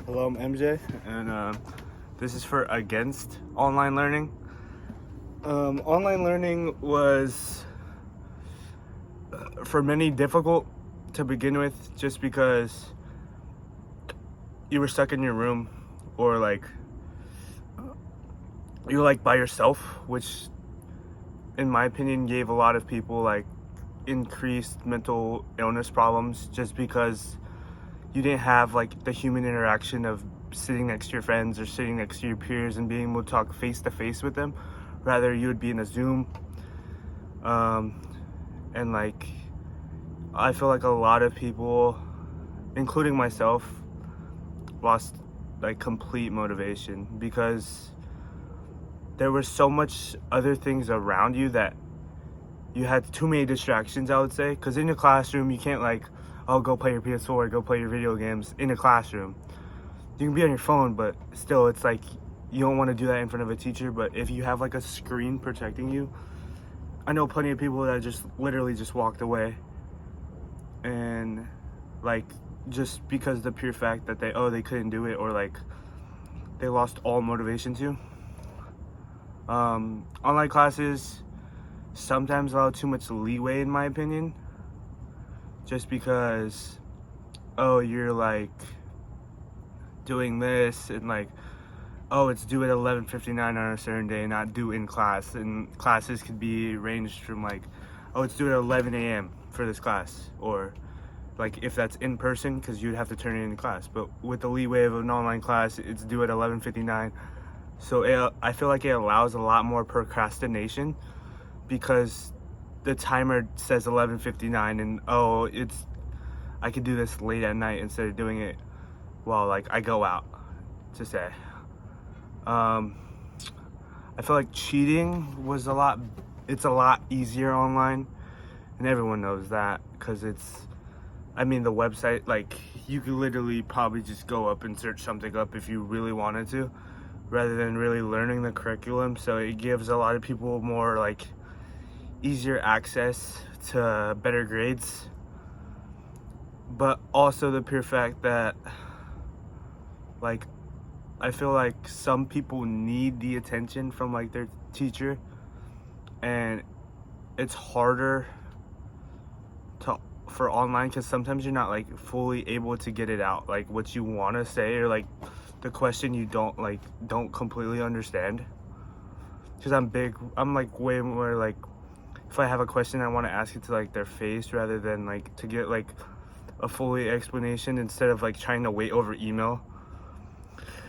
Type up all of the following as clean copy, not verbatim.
Hello, I'm MJ, and this is for against online learning. Online learning was, for many, difficult to begin with, just because you were stuck in your room, or you were by yourself, which, in my opinion, gave a lot of people increased mental illness problems, just because you didn't have the human interaction of sitting next to your friends or sitting next to your peers and being able to talk face to face with them. Rather, you would be in a Zoom. And I feel like a lot of people, including myself, lost complete motivation, because there was so much other things around you that you had too many distractions, I would say. Because in your classroom, you can't go play your PS4, go play your video games in a classroom. You can be on your phone, but still, it's you don't want to do that in front of a teacher. But if you have a screen protecting you, I know plenty of people that just literally just walked away, and just because the pure fact that they couldn't do it, or they lost all motivation to. Online classes sometimes allow too much leeway, in my opinion, just because you're doing this, and it's due at 11:59 on a certain day, not due in class. And classes could be ranged from it's due at 11 a.m. for this class, or if that's in person, because you'd have to turn it in class. But with the leeway of an online class, it's due at 11:59. So I feel like it allows a lot more procrastination, because the timer says 11:59, and I could do this late at night instead of doing it while I go out, to say. I feel like cheating was it's a lot easier online, and everyone knows that, because the website, you could literally probably just go up and search something up if you really wanted to, rather than really learning the curriculum. So it gives a lot of people more easier access to better grades, but also the pure fact that I feel like some people need the attention from their teacher, and it's harder for online, because sometimes you're not fully able to get it out, what you want to say, or the question you don't completely understand. Because I'm way more if I have a question, I want to ask it to their face, rather than to get a fully explanation, instead of trying to wait over email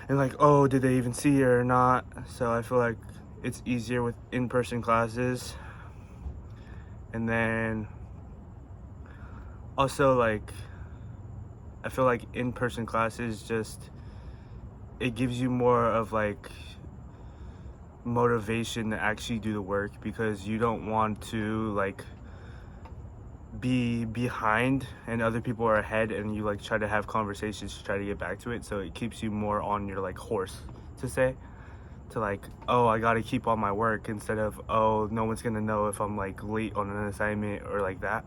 and did they even see it or not. So I feel like it's easier with in-person classes. And then also I feel like in-person classes, just it gives you more of motivation to actually do the work, because you don't want to be behind and other people are ahead, and you try to have conversations to try to get back to it. So it keeps you more on your horse, to say, to I gotta keep on my work, instead of no one's gonna know if I'm late on an assignment, or that.